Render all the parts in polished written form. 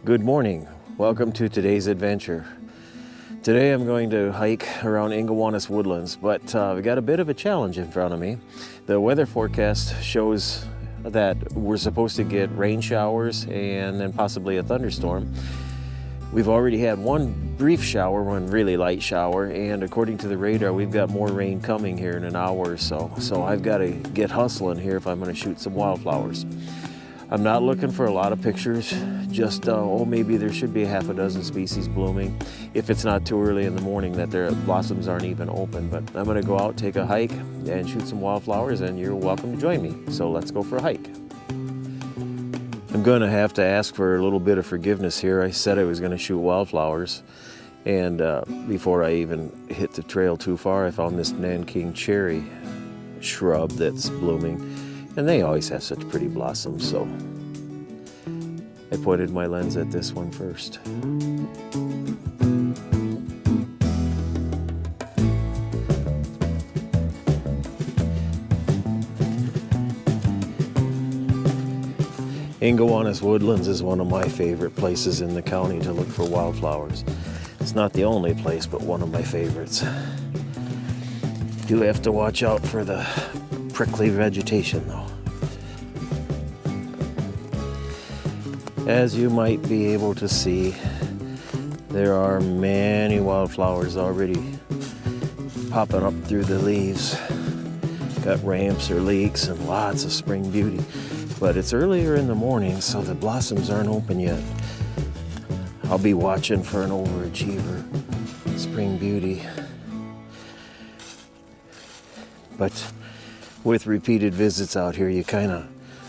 Good morning. Welcome to today's adventure. Today I'm going to hike around Ingawanis Woodlands, but we got a bit of a challenge in front of me. The weather forecast shows that we're supposed to get rain showers and then possibly a thunderstorm. We've already had one brief shower, one really light shower, and according to the radar, we've got more rain coming here in an hour or so. So I've got to get hustling here if I'm going to shoot some wildflowers. I'm not looking for a lot of pictures, just maybe there should be a half a dozen species blooming if it's not too early in the morning that their blossoms aren't even open. But I'm going to go out, take a hike, and shoot some wildflowers, and you're welcome to join me. So let's go for a hike. I'm going to have to ask for a little bit of forgiveness here. I said I was going to shoot wildflowers, and before I even hit the trail too far, I found this Nanking cherry shrub that's blooming, and they always have such pretty blossoms, so I pointed my lens at this one first. Ingawanis Woodlands is one of my favorite places in the county to look for wildflowers. It's not the only place, but one of my favorites. Do have to watch out for the prickly vegetation, though. As you might be able to see, there are many wildflowers already popping up through the leaves. Got ramps or leeks and lots of spring beauty. But it's earlier in the morning, so the blossoms aren't open yet. I'll be watching for an overachiever, spring beauty. But with repeated visits out here, you kind of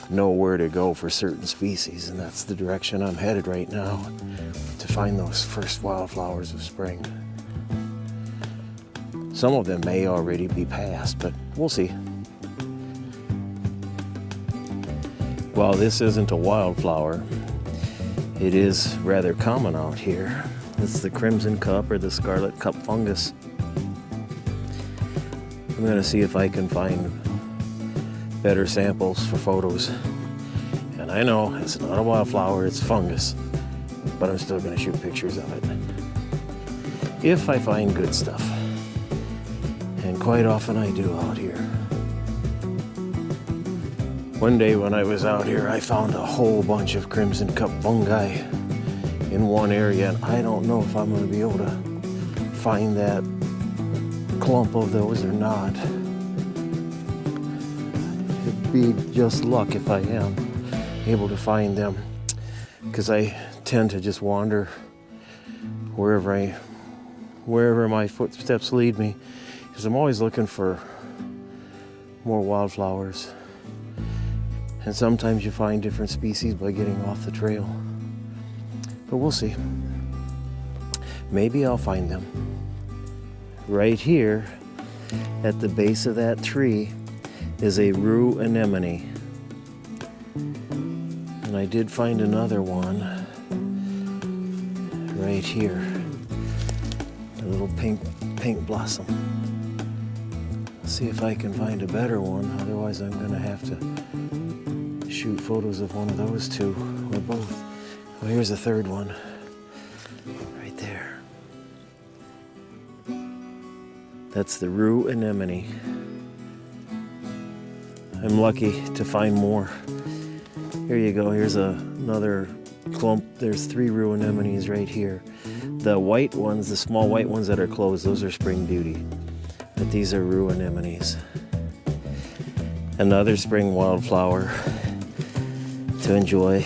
know where to go for certain species, and that's the direction I'm headed right now, to find those first wildflowers of spring. Some of them may already be past, but we'll see. While this isn't a wildflower, it is rather common out here. It's the crimson cup or the scarlet cup fungus. I'm going to see if I can find better samples for photos. And I know it's not a wildflower, it's fungus, but I'm still going to shoot pictures of it if I find good stuff. And quite often I do out here. One day when I was out here, I found a whole bunch of crimson cup fungi in one area, and I don't know if I'm going to be able to find that clump of those or not. It'd be just luck if I am able to find them, because I tend to just wander wherever my footsteps lead me, because I'm always looking for more wildflowers. And sometimes you find different species by getting off the trail. But we'll see. Maybe I'll find them. Right here, at the base of that tree, is a rue anemone. And I did find another one right here. A little pink blossom. Let's see if I can find a better one. Otherwise, I'm going to have to shoot photos of one of those two, or both. Oh, here's a third one, right there. That's the rue anemone. I'm lucky to find more. Here you go, here's another clump. There's 3 rue anemones right here. The white ones, the small white ones that are closed, those are spring beauty. But these are rue anemones. Another spring wildflower to enjoy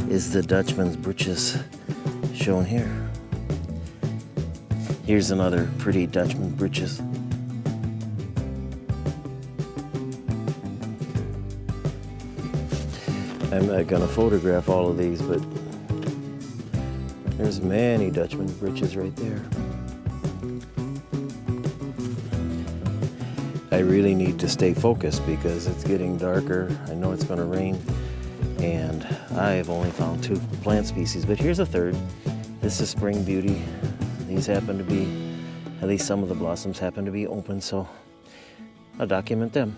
is the Dutchman's breeches, shown here. Here's another pretty Dutchman breeches. I'm not gonna photograph all of these, but there's many Dutchman breeches right there. I really need to stay focused because it's getting darker. I know it's going to rain, and I've only found 2 plant species, but here's a third. This is spring beauty. These happen to be, at least some of the blossoms happen to be open, so I'll document them.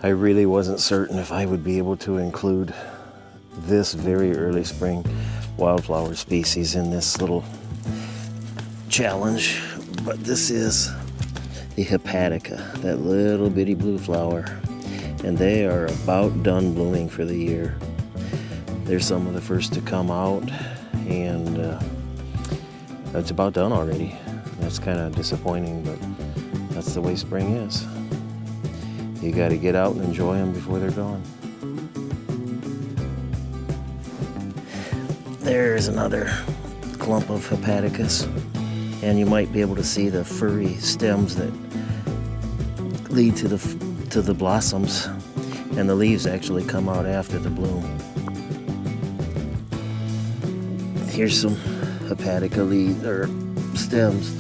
I really wasn't certain if I would be able to include this very early spring wildflower species in this little challenge, but this is the hepatica, that little bitty blue flower, and they are about done blooming for the year. They're some of the first to come out, and it's about done already. That's kind of disappointing, but that's the way spring is. You got to get out and enjoy them before they're gone. There's another clump of hepaticas, and you might be able to see the furry stems that lead to the blossoms, and the leaves actually come out after the bloom. Here's some hepatica leaves or stems.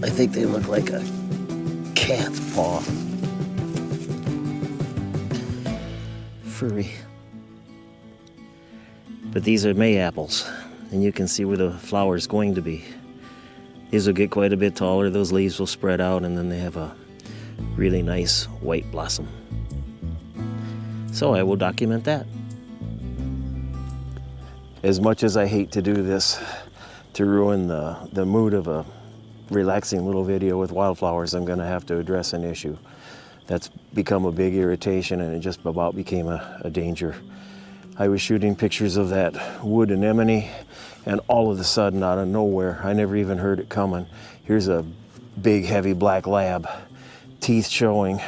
I think they look like a cat's paw. Furry. But these are May apples, and you can see where the flower is going to be. These will get quite a bit taller. Those leaves will spread out, and then they have a really nice white blossom. So I will document that. As much as I hate to do this to ruin the mood of a relaxing little video with wildflowers, I'm going to have to address an issue that's become a big irritation, and it just about became a danger. I was shooting pictures of that wood anemone, and all of a sudden, out of nowhere, I never even heard it coming, here's a big, heavy black lab, teeth showing.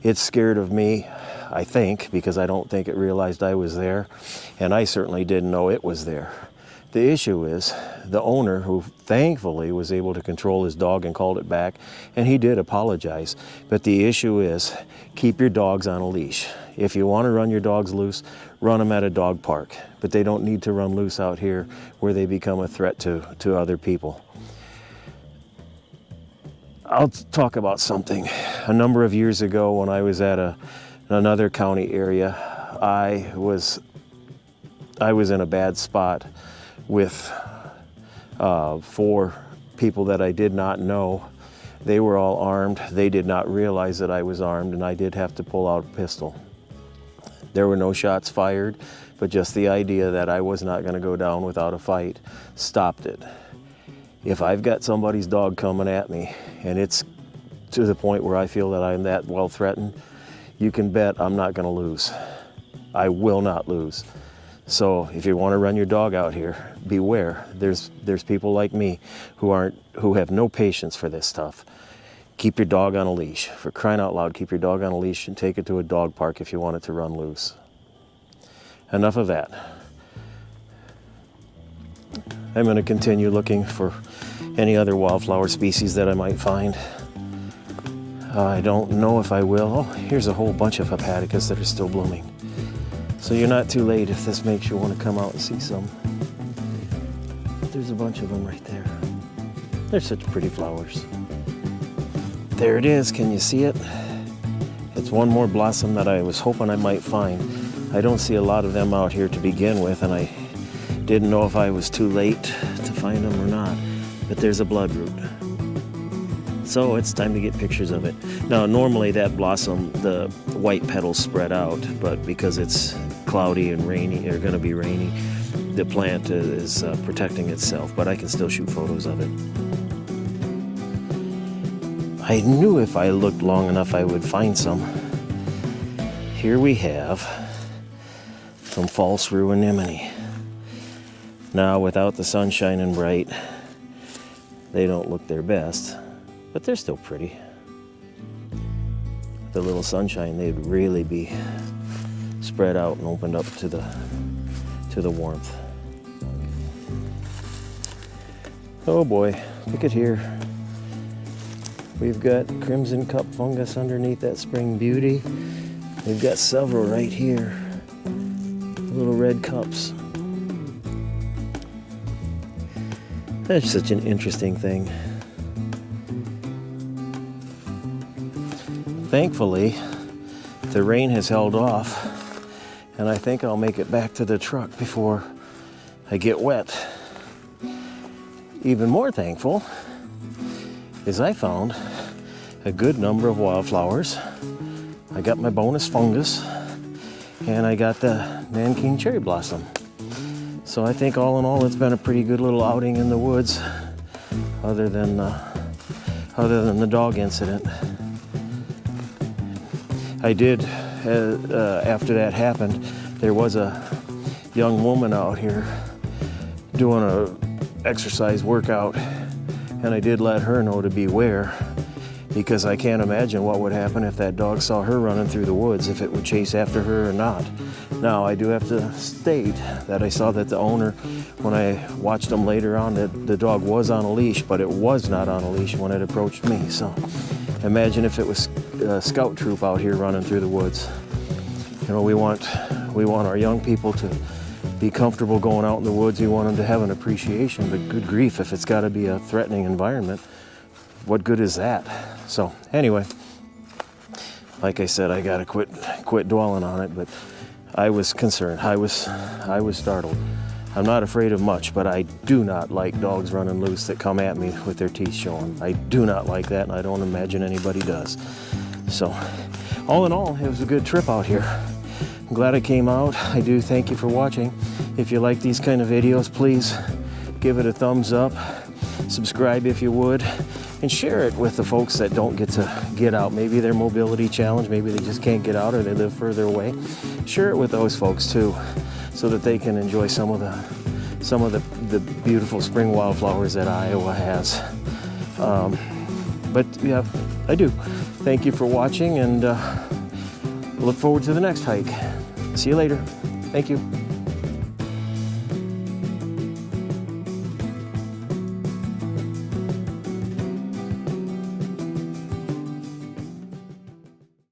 It's scared of me, I think, because I don't think it realized I was there, and I certainly didn't know it was there. The issue is the owner, who thankfully was able to control his dog and called it back, and he did apologize. But the issue is, keep your dogs on a leash. If you want to run your dogs loose, run them at a dog park. But they don't need to run loose out here where they become a threat to other people. I'll talk about something. A number of years ago, when I was at another county area, I was in a bad spot with 4 people that I did not know. They were all armed. They did not realize that I was armed, and I did have to pull out a pistol. There were no shots fired, but just the idea that I was not going to go down without a fight stopped it. If I've got somebody's dog coming at me, and it's to the point where I feel that I'm that well threatened, you can bet I'm not going to lose. I will not lose. So if you want to run your dog out here, beware. There's people like me who have no patience for this stuff. Keep your dog on a leash. For crying out loud, keep your dog on a leash and take it to a dog park if you want it to run loose. Enough of that. I'm going to continue looking for any other wildflower species that I might find. I don't know if I will. Oh, here's a whole bunch of hepaticas that are still blooming. So you're not too late if this makes you want to come out and see some. There's a bunch of them right there. They're such pretty flowers. There it is, can you see it? It's one more blossom that I was hoping I might find. I don't see a lot of them out here to begin with, and I didn't know if I was too late to find them or not. But there's a bloodroot. So it's time to get pictures of it. Now, normally that blossom, the white petals spread out, but because it's cloudy and rainy, or going to be rainy, the plant is protecting itself, but I can still shoot photos of it. I knew if I looked long enough I would find some. Here we have some false rue anemone. Now, without the sun shining bright, they don't look their best, but they're still pretty. The little sunshine, they'd really be spread out and opened up to the warmth. Oh boy, look at here. We've got crimson cup fungus underneath that spring beauty. We've got several right here, little red cups. That's such an interesting thing. Thankfully, the rain has held off, and I think I'll make it back to the truck before I get wet. Even more thankful is I found a good number of wildflowers. I got my bonus fungus, and I got the Nanking cherry blossom. So I think all in all, it's been a pretty good little outing in the woods, other than the dog incident. I did, after that happened, there was a young woman out here doing a exercise workout, and I did let her know to beware, because I can't imagine what would happen if that dog saw her running through the woods, if it would chase after her or not. Now, I do have to state that I saw that the owner, when I watched him later on, that the dog was on a leash, but it was not on a leash when it approached me. So imagine if it was a scout troop out here running through the woods. You know, we want our young people to be comfortable going out in the woods. We want them to have an appreciation, but good grief, if it's got to be a threatening environment, what good is that? So anyway, like I said, I gotta quit dwelling on it, but I was concerned. I was startled. I'm not afraid of much, but I do not like dogs running loose that come at me with their teeth showing. I do not like that, and I don't imagine anybody does. So all in all, it was a good trip out here. I'm glad I came out. I do thank you for watching. If you like these kind of videos, please give it a thumbs up. Subscribe if you would, and share it with the folks that don't get to get out. Maybe they're mobility challenged, maybe they just can't get out, or they live further away. Share it with those folks too, so that they can enjoy some of the beautiful spring wildflowers that Iowa has. But yeah, I do. Thank you for watching, and look forward to the next hike. See you later. Thank you.